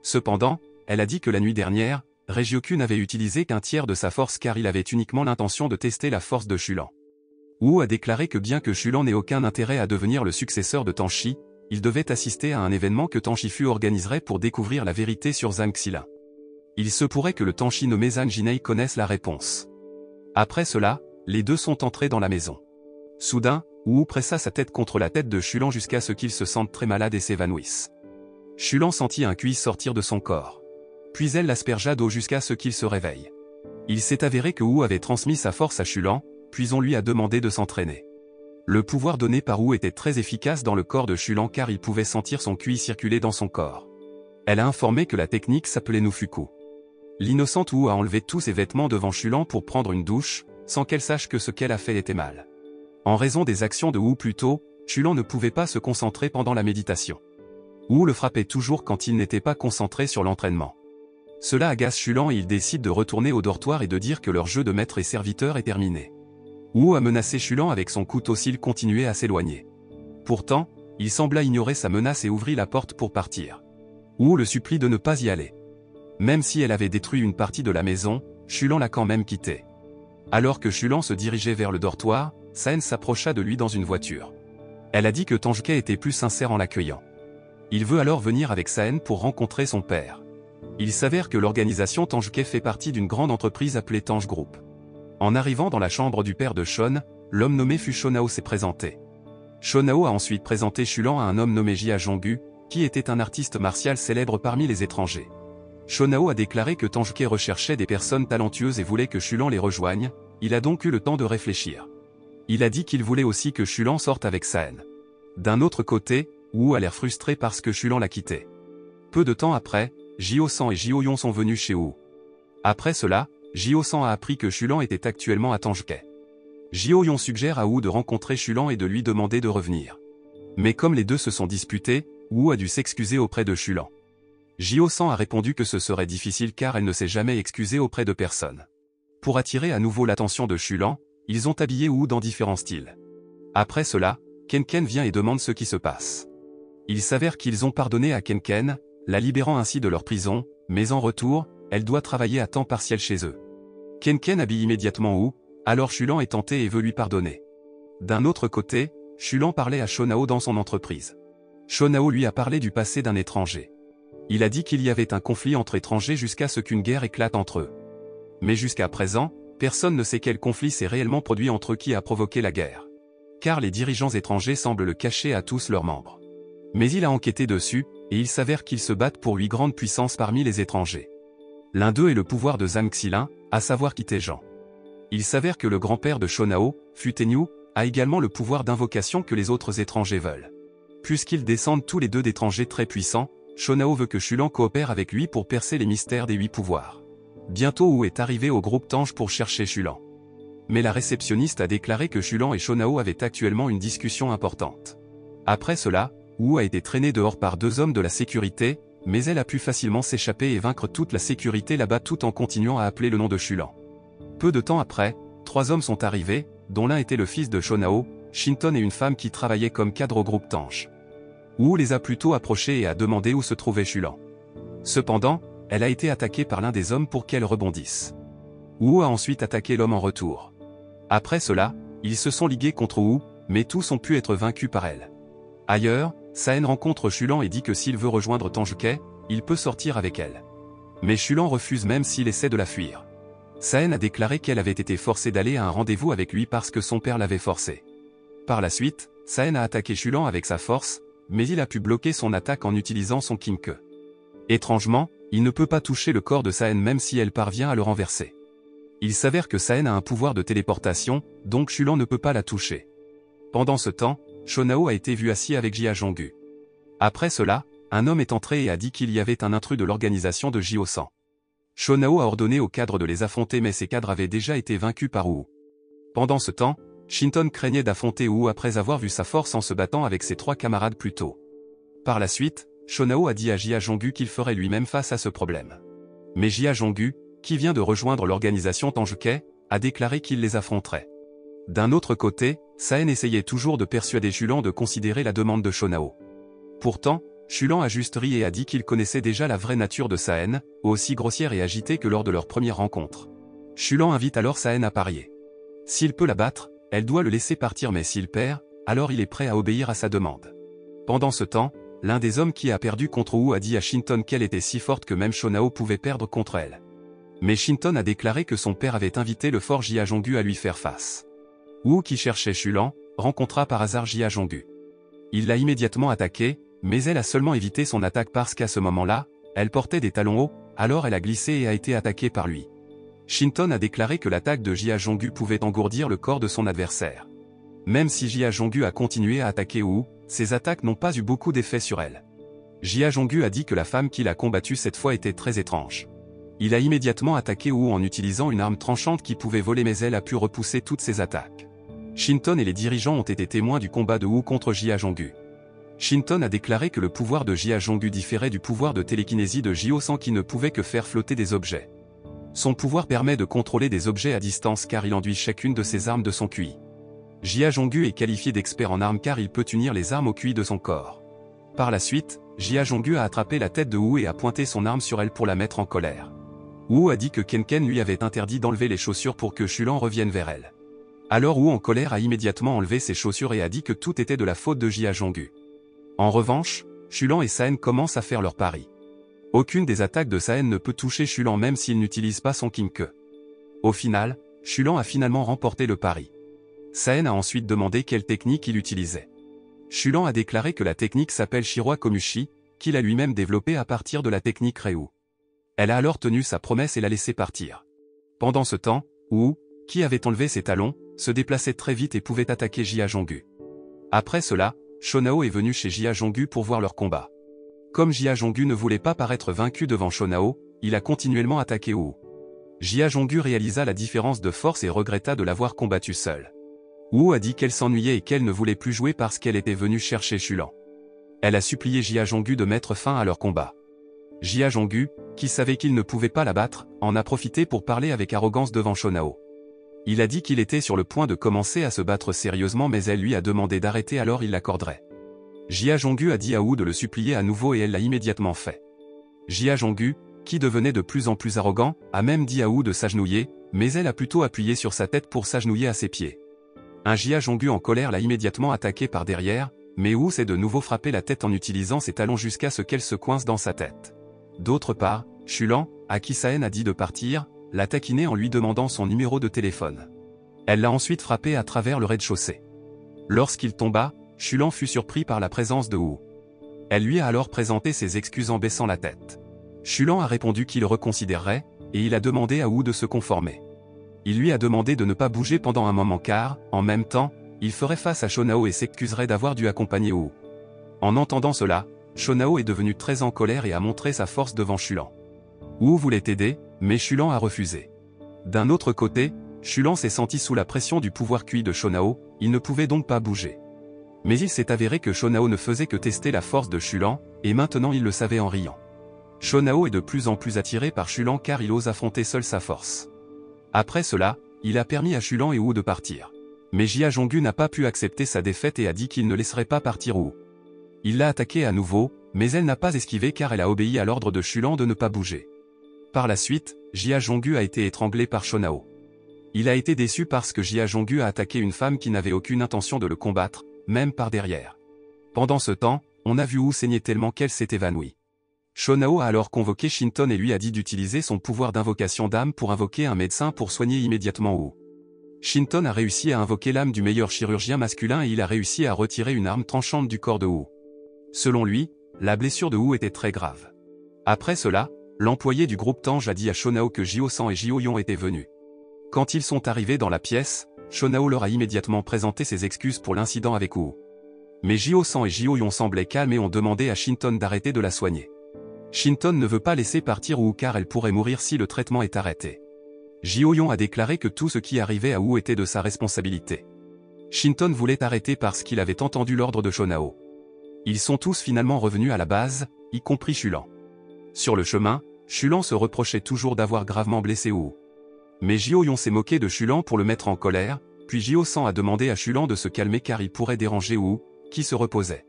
Cependant, elle a dit que la nuit dernière, Regioku n'avait utilisé qu'un tiers de sa force car il avait uniquement l'intention de tester la force de Shulan. Wu a déclaré que bien que Shulan n'ait aucun intérêt à devenir le successeur de Tanshi, il devait assister à un événement que Tanshifu organiserait pour découvrir la vérité sur Zhang Xilin. Il se pourrait que le Tanshi nommé Zhang Jinei connaisse la réponse. Après cela, les deux sont entrés dans la maison. Soudain, Wu pressa sa tête contre la tête de Shulan jusqu'à ce qu'il se sente très malade et s'évanouisse. Shulan sentit un QI sortir de son corps. Puis elle l'aspergea d'eau jusqu'à ce qu'il se réveille. Il s'est avéré que Wu avait transmis sa force à Shulan, puis on lui a demandé de s'entraîner. Le pouvoir donné par Wu était très efficace dans le corps de Shulan car il pouvait sentir son QI circuler dans son corps. Elle a informé que la technique s'appelait Nufuku. L'innocente Wu a enlevé tous ses vêtements devant Shulan pour prendre une douche, sans qu'elle sache que ce qu'elle a fait était mal. En raison des actions de Wu plus tôt, Shulan ne pouvait pas se concentrer pendant la méditation. Wu le frappait toujours quand il n'était pas concentré sur l'entraînement. Cela agace Shulan et il décide de retourner au dortoir et de dire que leur jeu de maître et serviteur est terminé. Wu a menacé Shulan avec son couteau s'il continuait à s'éloigner. Pourtant, il sembla ignorer sa menace et ouvrit la porte pour partir. Wu le supplie de ne pas y aller. Même si elle avait détruit une partie de la maison, Shulan l'a quand même quitté. Alors que Shulan se dirigeait vers le dortoir, Saen s'approcha de lui dans une voiture. Elle a dit que Tanjuke était plus sincère en l'accueillant. Il veut alors venir avec Saen pour rencontrer son père. Il s'avère que l'organisation Tanjuke fait partie d'une grande entreprise appelée Tange Group. En arrivant dans la chambre du père de Shon, l'homme nommé Fushonao s'est présenté. Shonao a ensuite présenté Shulan à un homme nommé Jia Zhonggu, qui était un artiste martial célèbre parmi les étrangers. Shonao a déclaré que Tanjuke recherchait des personnes talentueuses et voulait que Shulan les rejoigne, il a donc eu le temps de réfléchir. Il a dit qu'il voulait aussi que Shulan sorte avec Saen. D'un autre côté, Wu a l'air frustré parce que Shulan l'a quitté. Peu de temps après, Jio-san et Jio-yon sont venus chez Wu. Après cela, Jio-san a appris que Shulan était actuellement à Tanjuke. Jio-yon suggère à Wu de rencontrer Shulan et de lui demander de revenir. Mais comme les deux se sont disputés, Wu a dû s'excuser auprès de Shulan. Jio-san a répondu que ce serait difficile car elle ne s'est jamais excusée auprès de personne. Pour attirer à nouveau l'attention de Shulan, ils ont habillé Wu dans différents styles. Après cela, Kenken vient et demande ce qui se passe. Il s'avère qu'ils ont pardonné à Kenken, la libérant ainsi de leur prison, mais en retour, elle doit travailler à temps partiel chez eux. Kenken habille immédiatement Wu, alors Shulan est tenté et veut lui pardonner. D'un autre côté, Shulan parlait à Shonao dans son entreprise. Shonao lui a parlé du passé d'un étranger. Il a dit qu'il y avait un conflit entre étrangers jusqu'à ce qu'une guerre éclate entre eux. Mais jusqu'à présent, personne ne sait quel conflit s'est réellement produit entre eux qui a provoqué la guerre. Car les dirigeants étrangers semblent le cacher à tous leurs membres. Mais il a enquêté dessus, et il s'avère qu'ils se battent pour 8 grandes puissances parmi les étrangers. L'un d'eux est le pouvoir de Zhang Xilin, à savoir Kitaejan. Il s'avère que le grand-père de Shonao, Futenyu, a également le pouvoir d'invocation que les autres étrangers veulent. Puisqu'ils descendent tous les deux d'étrangers très puissants, Shonao veut que Shulan coopère avec lui pour percer les mystères des 8 pouvoirs. Bientôt Wu est arrivé au groupe Tange pour chercher Shulan. Mais la réceptionniste a déclaré que Shulan et Shonao avaient actuellement une discussion importante. Après cela, Wu a été traîné dehors par 2 hommes de la sécurité, mais elle a pu facilement s'échapper et vaincre toute la sécurité là-bas tout en continuant à appeler le nom de Shulan. Peu de temps après, 3 hommes sont arrivés, dont l'un était le fils de Shonao, Shinton et une femme qui travaillait comme cadre au groupe Tange. Wu les a plutôt approchés et a demandé où se trouvait Shulan. Cependant, elle a été attaquée par l'un des hommes pour qu'elle rebondisse. Wu a ensuite attaqué l'homme en retour. Après cela, ils se sont ligués contre Wu, mais tous ont pu être vaincus par elle. Ailleurs, Saen rencontre Shulan et dit que s'il veut rejoindre Tanjuke, il peut sortir avec elle. Mais Shulan refuse même s'il essaie de la fuir. Saen a déclaré qu'elle avait été forcée d'aller à un rendez-vous avec lui parce que son père l'avait forcé. Par la suite, Saen a attaqué Shulan avec sa force, mais il a pu bloquer son attaque en utilisant son Kinke. Étrangement, il ne peut pas toucher le corps de Saen même si elle parvient à le renverser. Il s'avère que Saen a un pouvoir de téléportation, donc Shulan ne peut pas la toucher. Pendant ce temps, Shonao a été vu assis avec Jia Zhonggu. Après cela, un homme est entré et a dit qu'il y avait un intrus de l'organisation de Jio-san. Shonao a ordonné aux cadres de les affronter mais ces cadres avaient déjà été vaincus par Wu. Pendant ce temps, Shinton craignait d'affronter Wu après avoir vu sa force en se battant avec ses 3 camarades plus tôt. Par la suite, Shonao a dit à Jia Zhonggu qu'il ferait lui-même face à ce problème. Mais Jia Zhonggu, qui vient de rejoindre l'organisation Tanjuke, a déclaré qu'il les affronterait. D'un autre côté, Saen essayait toujours de persuader Shulan de considérer la demande de Shonao. Pourtant, Shulan a juste ri et a dit qu'il connaissait déjà la vraie nature de Saen, aussi grossière et agitée que lors de leur première rencontre. Shulan invite alors Saen à parier. S'il peut la battre, elle doit le laisser partir mais s'il perd, alors il est prêt à obéir à sa demande. Pendant ce temps, l'un des hommes qui a perdu contre Wu a dit à Shinton qu'elle était si forte que même Shonao pouvait perdre contre elle. Mais Shinton a déclaré que son père avait invité le fort Jia Zhonggu à lui faire face. Wu qui cherchait Shulan, rencontra par hasard Jia Zhonggu. Il l'a immédiatement attaqué, mais elle a seulement évité son attaque parce qu'à ce moment-là, elle portait des talons hauts, alors elle a glissé et a été attaquée par lui. Shinton a déclaré que l'attaque de Jia Zhonggu pouvait engourdir le corps de son adversaire. Même si Jia Zhonggu a continué à attaquer Wu, ses attaques n'ont pas eu beaucoup d'effet sur elle. Jia Zhonggu a dit que la femme qu'il a combattue cette fois était très étrange. Il a immédiatement attaqué Wu en utilisant une arme tranchante qui pouvait voler mais elle a pu repousser toutes ses attaques. Shinton et les dirigeants ont été témoins du combat de Wu contre Jia Zhonggu. Shinton a déclaré que le pouvoir de Jia Zhonggu différait du pouvoir de télékinésie de Jio-san qui ne pouvait que faire flotter des objets. Son pouvoir permet de contrôler des objets à distance car il enduit chacune de ses armes de son QI. Jia Zhonggu est qualifié d'expert en armes car il peut unir les armes au QI de son corps. Par la suite, Jia Zhonggu a attrapé la tête de Wu et a pointé son arme sur elle pour la mettre en colère. Wu a dit que Kenken lui avait interdit d'enlever les chaussures pour que Shulan revienne vers elle. Alors Wu en colère a immédiatement enlevé ses chaussures et a dit que tout était de la faute de Jia Zhonggu. En revanche, Shulan et Saen commencent à faire leur pari. Aucune des attaques de Saen ne peut toucher Shulan même s'il n'utilise pas son Kinke. Au final, Shulan a finalement remporté le pari. Saen a ensuite demandé quelle technique il utilisait. Shulan a déclaré que la technique s'appelle Shiroi Komushi, qu'il a lui-même développée à partir de la technique Ryu. Elle a alors tenu sa promesse et l'a laissé partir. Pendant ce temps, Wu, qui avait enlevé ses talons, se déplaçait très vite et pouvait attaquer Jia Zhonggu. Après cela, Shonao est venu chez Jia Zhonggu pour voir leur combat. Comme Jia Zhonggu ne voulait pas paraître vaincu devant Shonao, il a continuellement attaqué Wu. Jia Zhonggu réalisa la différence de force et regretta de l'avoir combattu seule. Wu a dit qu'elle s'ennuyait et qu'elle ne voulait plus jouer parce qu'elle était venue chercher Shulan. Elle a supplié Jia Zhonggu de mettre fin à leur combat. Jia Zhonggu, qui savait qu'il ne pouvait pas la battre, en a profité pour parler avec arrogance devant Shonao. Il a dit qu'il était sur le point de commencer à se battre sérieusement mais elle lui a demandé d'arrêter alors il l'accorderait. Jia Zhonggu a dit à Wu de le supplier à nouveau et elle l'a immédiatement fait. Jia Zhonggu, qui devenait de plus en plus arrogant, a même dit à Wu de s'agenouiller, mais elle a plutôt appuyé sur sa tête pour s'agenouiller à ses pieds. Un Jia Zhonggu en colère l'a immédiatement attaqué par derrière, mais Wu s'est de nouveau frappé la tête en utilisant ses talons jusqu'à ce qu'elle se coince dans sa tête. D'autre part, Shulan, à qui Saen a dit de partir, l'a taquiné en lui demandant son numéro de téléphone. Elle l'a ensuite frappé à travers le rez-de-chaussée. Lorsqu'il tomba, Shulan fut surpris par la présence de Wu. Elle lui a alors présenté ses excuses en baissant la tête. Shulan a répondu qu'il reconsidérerait, et il a demandé à Wu de se conformer. Il lui a demandé de ne pas bouger pendant un moment car, en même temps, il ferait face à Shonao et s'excuserait d'avoir dû accompagner Wu. En entendant cela, Shonao est devenu très en colère et a montré sa force devant Shulan. Wu voulait aider, mais Shulan a refusé. D'un autre côté, Shulan s'est senti sous la pression du pouvoir QI de Shonao, il ne pouvait donc pas bouger. Mais il s'est avéré que Shonao ne faisait que tester la force de Shulan, et maintenant il le savait en riant. Shonao est de plus en plus attiré par Shulan car il ose affronter seul sa force. Après cela, il a permis à Shulan et Wu de partir. Mais Jia Zhonggu n'a pas pu accepter sa défaite et a dit qu'il ne laisserait pas partir Wu. Il l'a attaquée à nouveau, mais elle n'a pas esquivé car elle a obéi à l'ordre de Shulan de ne pas bouger. Par la suite, Jia Zhonggu a été étranglé par Shonao. Il a été déçu parce que Jia Zhonggu a attaqué une femme qui n'avait aucune intention de le combattre, même par derrière. Pendant ce temps, on a vu Wu saigner tellement qu'elle s'est évanouie. Shonao a alors convoqué Shinton et lui a dit d'utiliser son pouvoir d'invocation d'âme pour invoquer un médecin pour soigner immédiatement Wu. Shinton a réussi à invoquer l'âme du meilleur chirurgien masculin et il a réussi à retirer une arme tranchante du corps de Wu. Selon lui, la blessure de Wu était très grave. Après cela, l'employé du groupe Tange a dit à Shonao que Jio-san et Jio-yon étaient venus. Quand ils sont arrivés dans la pièce, Shonao leur a immédiatement présenté ses excuses pour l'incident avec Wu. Mais Jio-san et Jio-yon semblaient calmes et ont demandé à Shinton d'arrêter de la soigner. Shinton ne veut pas laisser partir Wu car elle pourrait mourir si le traitement est arrêté. Jio-yon a déclaré que tout ce qui arrivait à Wu était de sa responsabilité. Shinton voulait arrêter parce qu'il avait entendu l'ordre de Shonao. Ils sont tous finalement revenus à la base, y compris Shulan. Sur le chemin, Shulan se reprochait toujours d'avoir gravement blessé Wu. Mais Jio-yon s'est moqué de Shulan pour le mettre en colère, puis Jio-san a demandé à Shulan de se calmer car il pourrait déranger Wu, qui se reposait.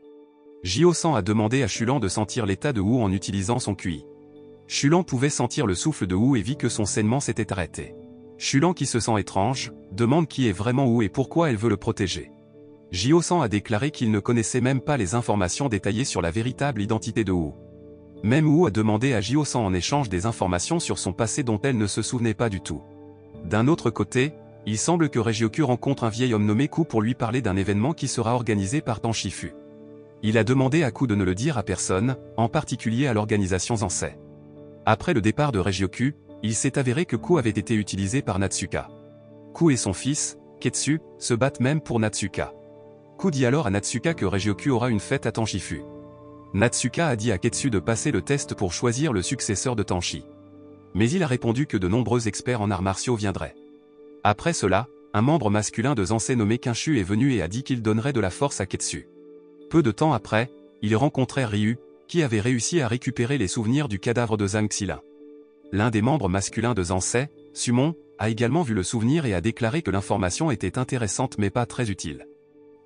Jio-san a demandé à Shulan de sentir l'état de Wu en utilisant son QI. Shulan pouvait sentir le souffle de Wu et vit que son saignement s'était arrêté. Shulan, qui se sent étrange, demande qui est vraiment Wu et pourquoi elle veut le protéger. Jio-san a déclaré qu'il ne connaissait même pas les informations détaillées sur la véritable identité de Wu. Même Wu a demandé à Jio-san en échange des informations sur son passé dont elle ne se souvenait pas du tout. D'un autre côté, il semble que Regioku rencontre un vieil homme nommé Ku pour lui parler d'un événement qui sera organisé par Tan Shifu. Il a demandé à Ku de ne le dire à personne, en particulier à l'organisation Zansei. Après le départ de Regioku, il s'est avéré que Ku avait été utilisé par Natsuka. Ku et son fils, Ketsu, se battent même pour Natsuka. Ku dit alors à Natsuka que Regioku aura une fête à Tanshifu. Natsuka a dit à Ketsu de passer le test pour choisir le successeur de Tanshi. Mais il a répondu que de nombreux experts en arts martiaux viendraient. Après cela, un membre masculin de Zansei nommé Kinshu est venu et a dit qu'il donnerait de la force à Ketsu. Peu de temps après, il rencontrait Ryu, qui avait réussi à récupérer les souvenirs du cadavre de Zhang Xilin. L'un des membres masculins de Zansei, Sumon, a également vu le souvenir et a déclaré que l'information était intéressante mais pas très utile.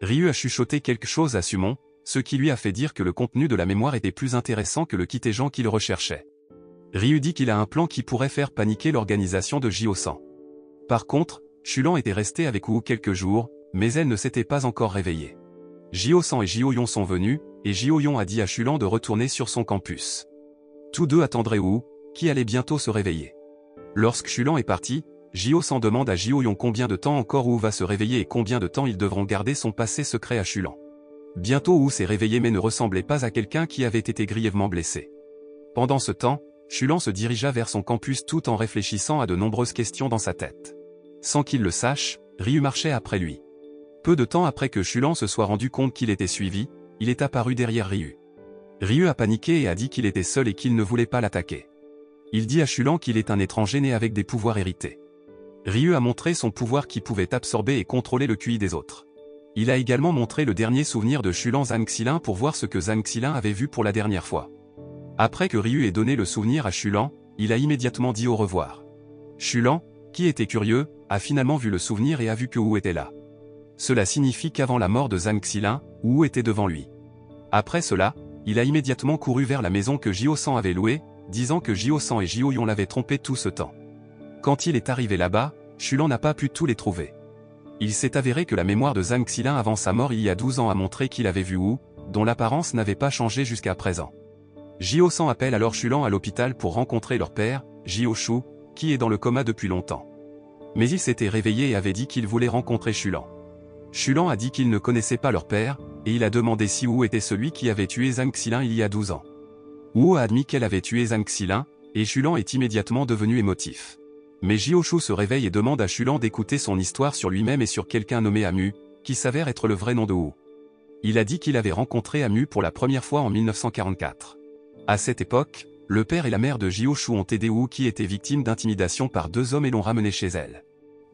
Ryu a chuchoté quelque chose à Sumon, ce qui lui a fait dire que le contenu de la mémoire était plus intéressant que le Kitejan qu'il recherchait. Ryu dit qu'il a un plan qui pourrait faire paniquer l'organisation de Jio-san. Par contre, Shulan était restée avec Wu quelques jours, mais elle ne s'était pas encore réveillée. Jio-san et Jio-yon sont venus, et Jio-yon a dit à Shulan de retourner sur son campus. Tous deux attendraient Wu, qui allait bientôt se réveiller. Lorsque Shulan est parti, Jio-san demande à Jio-yon combien de temps encore Wu va se réveiller et combien de temps ils devront garder son passé secret à Shulan. Bientôt Wu s'est réveillé mais ne ressemblait pas à quelqu'un qui avait été grièvement blessé. Pendant ce temps, Shulan se dirigea vers son campus tout en réfléchissant à de nombreuses questions dans sa tête. Sans qu'il le sache, Ryu marchait après lui. Peu de temps après que Shulan se soit rendu compte qu'il était suivi, il est apparu derrière Ryu. Ryu a paniqué et a dit qu'il était seul et qu'il ne voulait pas l'attaquer. Il dit à Shulan qu'il est un étranger né avec des pouvoirs hérités. Ryu a montré son pouvoir qui pouvait absorber et contrôler le QI des autres. Il a également montré le dernier souvenir de Shulan Zhang Xilin pour voir ce que Zhang Xilin avait vu pour la dernière fois. Après que Ryu ait donné le souvenir à Shulan, il a immédiatement dit au revoir. Shulan, qui était curieux, a finalement vu le souvenir et a vu que Wu était là. Cela signifie qu'avant la mort de Zhang Xilin, Wu était devant lui. Après cela, il a immédiatement couru vers la maison que Jio-san avait louée, disant que Jio-san et Jio-yon l'avaient trompé tout ce temps. Quand il est arrivé là-bas, Shulan n'a pas pu tous les trouver. Il s'est avéré que la mémoire de Zhang Xilin avant sa mort il y a 12 ans a montré qu'il avait vu Wu, dont l'apparence n'avait pas changé jusqu'à présent. Jio-san appelle alors Shulan à l'hôpital pour rencontrer leur père, Jio-shu, qui est dans le coma depuis longtemps. Mais il s'était réveillé et avait dit qu'il voulait rencontrer Shulan. Shulan a dit qu'il ne connaissait pas leur père, et il a demandé si Wu était celui qui avait tué Zhang Xilin il y a 12 ans. Wu a admis qu'elle avait tué Zhang Xilin, et Shulan est immédiatement devenu émotif. Mais Jio-shu se réveille et demande à Shulan d'écouter son histoire sur lui-même et sur quelqu'un nommé Amu, qui s'avère être le vrai nom de Wu. Il a dit qu'il avait rencontré Amu pour la première fois en 1944. À cette époque, le père et la mère de Jioshu ont aidé Wu qui était victime d'intimidation par deux hommes et l'ont ramené chez elle.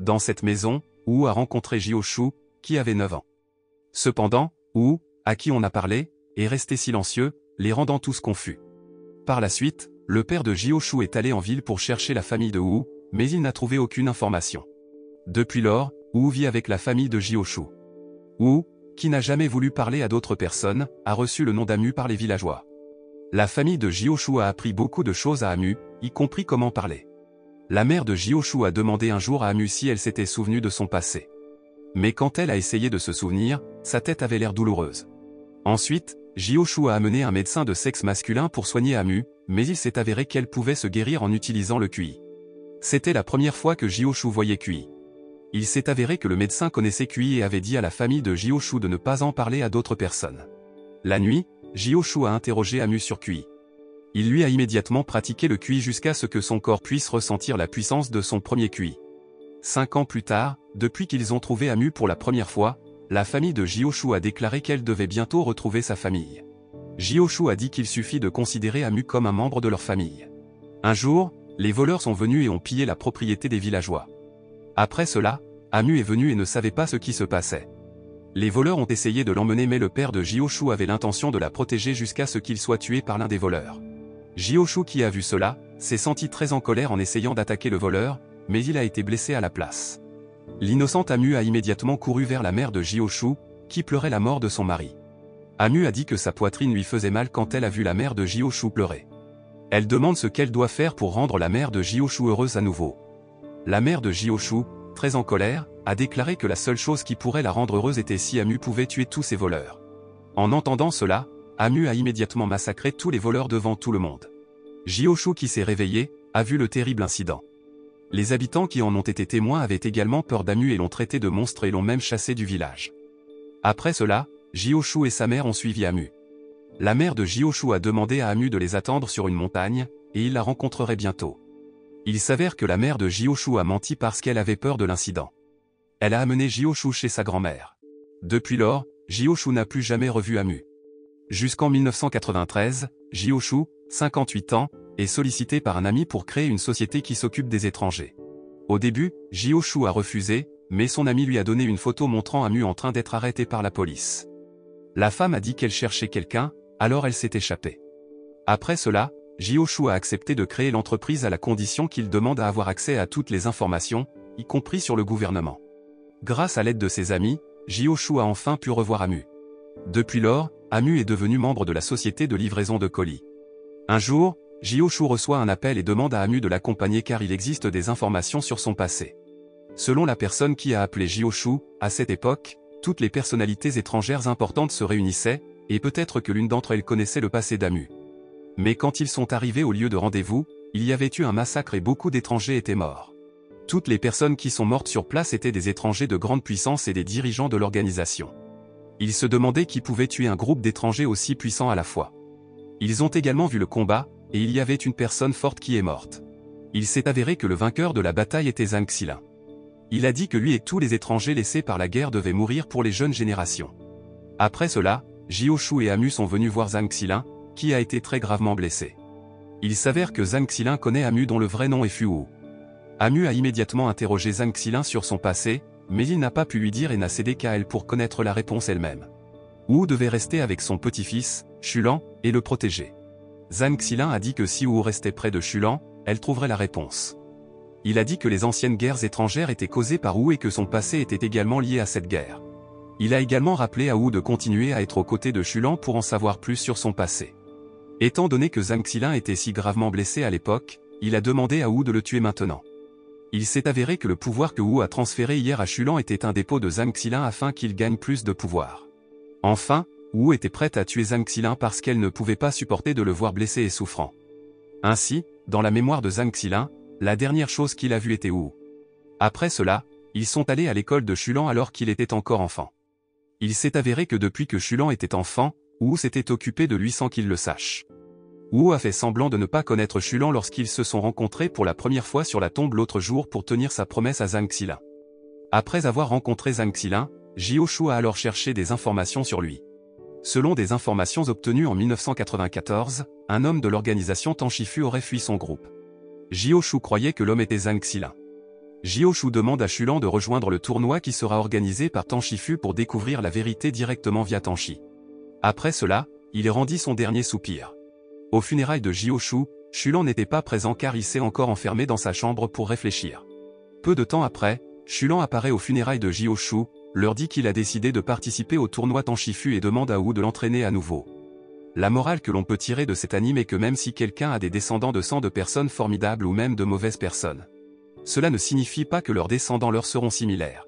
Dans cette maison, Wu a rencontré Jioshu, qui avait 9 ans. Cependant, Wu, à qui on a parlé, est resté silencieux, les rendant tous confus. Par la suite, le père de Jioshu est allé en ville pour chercher la famille de Wu, mais il n'a trouvé aucune information. Depuis lors, Wu vit avec la famille de Jioshu. Wu, qui n'a jamais voulu parler à d'autres personnes, a reçu le nom d'Amu par les villageois. La famille de Jioshu a appris beaucoup de choses à Amu, y compris comment parler. La mère de Jioshu a demandé un jour à Amu si elle s'était souvenue de son passé. Mais quand elle a essayé de se souvenir, sa tête avait l'air douloureuse. Ensuite, Jioshu a amené un médecin de sexe masculin pour soigner Amu, mais il s'est avéré qu'elle pouvait se guérir en utilisant le QI. C'était la première fois que Jioshu voyait QI. Il s'est avéré que le médecin connaissait QI et avait dit à la famille de Jioshu de ne pas en parler à d'autres personnes. La nuit, Jioshu a interrogé Amu sur QI. Il lui a immédiatement pratiqué le QI jusqu'à ce que son corps puisse ressentir la puissance de son premier QI. 5 ans plus tard, depuis qu'ils ont trouvé Amu pour la première fois, la famille de Jioshu a déclaré qu'elle devait bientôt retrouver sa famille. Jioshu a dit qu'il suffit de considérer Amu comme un membre de leur famille. Un jour, les voleurs sont venus et ont pillé la propriété des villageois. Après cela, Amu est venu et ne savait pas ce qui se passait. Les voleurs ont essayé de l'emmener mais le père de Jioshu avait l'intention de la protéger jusqu'à ce qu'il soit tué par l'un des voleurs. Jioshu qui a vu cela, s'est senti très en colère en essayant d'attaquer le voleur, mais il a été blessé à la place. L'innocente Amu a immédiatement couru vers la mère de Jioshu, qui pleurait la mort de son mari. Amu a dit que sa poitrine lui faisait mal quand elle a vu la mère de Jioshu pleurer. Elle demande ce qu'elle doit faire pour rendre la mère de Jioshu heureuse à nouveau. La mère de Jioshu, très en colère, a déclaré que la seule chose qui pourrait la rendre heureuse était si Amu pouvait tuer tous ses voleurs. En entendant cela, Amu a immédiatement massacré tous les voleurs devant tout le monde. Jioshu qui s'est réveillé, a vu le terrible incident. Les habitants qui en ont été témoins avaient également peur d'Amu et l'ont traité de monstre et l'ont même chassé du village. Après cela, Jioshu et sa mère ont suivi Amu. La mère de Jioshu a demandé à Amu de les attendre sur une montagne, et il la rencontrerait bientôt. Il s'avère que la mère de Jioshu a menti parce qu'elle avait peur de l'incident. Elle a amené Jioshu chez sa grand-mère. Depuis lors, Jioshu n'a plus jamais revu Amu. Jusqu'en 1993, Jioshu, 58 ans, est sollicité par un ami pour créer une société qui s'occupe des étrangers. Au début, Jioshu a refusé, mais son ami lui a donné une photo montrant Amu en train d'être arrêté par la police. La femme a dit qu'elle cherchait quelqu'un, alors elle s'est échappée. Après cela, Jioshu a accepté de créer l'entreprise à la condition qu'il demande à avoir accès à toutes les informations, y compris sur le gouvernement. Grâce à l'aide de ses amis, Jioshu a enfin pu revoir Amu. Depuis lors, Amu est devenu membre de la société de livraison de colis. Un jour, Jioshu reçoit un appel et demande à Amu de l'accompagner car il existe des informations sur son passé. Selon la personne qui a appelé Jioshu, à cette époque, toutes les personnalités étrangères importantes se réunissaient, et peut-être que l'une d'entre elles connaissait le passé d'Amu. Mais quand ils sont arrivés au lieu de rendez-vous, il y avait eu un massacre et beaucoup d'étrangers étaient morts. Toutes les personnes qui sont mortes sur place étaient des étrangers de grande puissance et des dirigeants de l'organisation. Ils se demandaient qui pouvait tuer un groupe d'étrangers aussi puissants à la fois. Ils ont également vu le combat, et il y avait une personne forte qui est morte. Il s'est avéré que le vainqueur de la bataille était Zhang Xilin. Il a dit que lui et tous les étrangers laissés par la guerre devaient mourir pour les jeunes générations. Après cela, Jioshu et Amu sont venus voir Zhang Xilin, qui a été très gravement blessé. Il s'avère que Zhang Xilin connaît Amu dont le vrai nom est Fu Wu. Amu a immédiatement interrogé Zhang Xilin sur son passé, mais il n'a pas pu lui dire et n'a cédé qu'à elle pour connaître la réponse elle-même. Wu devait rester avec son petit-fils, Shulan, et le protéger. Zhang Xilin a dit que si Wu restait près de Shulan, elle trouverait la réponse. Il a dit que les anciennes guerres étrangères étaient causées par Wu et que son passé était également lié à cette guerre. Il a également rappelé à Wu de continuer à être aux côtés de Shulan pour en savoir plus sur son passé. Étant donné que Zhang Xilin était si gravement blessé à l'époque, il a demandé à Wu de le tuer maintenant. Il s'est avéré que le pouvoir que Wu a transféré hier à Shulan était un dépôt de Zhang Xilin afin qu'il gagne plus de pouvoir. Enfin, Wu était prête à tuer Zhang Xilin parce qu'elle ne pouvait pas supporter de le voir blessé et souffrant. Ainsi, dans la mémoire de Zhang Xilin, la dernière chose qu'il a vue était Wu. Après cela, ils sont allés à l'école de Shulan alors qu'il était encore enfant. Il s'est avéré que depuis que Shulan était enfant, Wu s'était occupé de lui sans qu'il le sache. Wu a fait semblant de ne pas connaître Shulan lorsqu'ils se sont rencontrés pour la première fois sur la tombe l'autre jour pour tenir sa promesse à Zhang Xilin. Après avoir rencontré Zhang Xilin, Jiyoshu a alors cherché des informations sur lui. Selon des informations obtenues en 1994, un homme de l'organisation Tanshifu aurait fui son groupe. Jiyoshu croyait que l'homme était Zhang Xilin. Jiyoshu demande à Shulan de rejoindre le tournoi qui sera organisé par Tanshifu pour découvrir la vérité directement via Tanshi. Après cela, il rendit son dernier soupir. Aux funérailles de Jiyoshu, Shulan n'était pas présent car il s'est encore enfermé dans sa chambre pour réfléchir. Peu de temps après, Shulan apparaît aux funérailles de Jiyoshu, leur dit qu'il a décidé de participer au tournoi Tanshifu et demande à Wu de l'entraîner à nouveau. La morale que l'on peut tirer de cet anime est que même si quelqu'un a des descendants de sang de personnes formidables ou même de mauvaises personnes, cela ne signifie pas que leurs descendants leur seront similaires.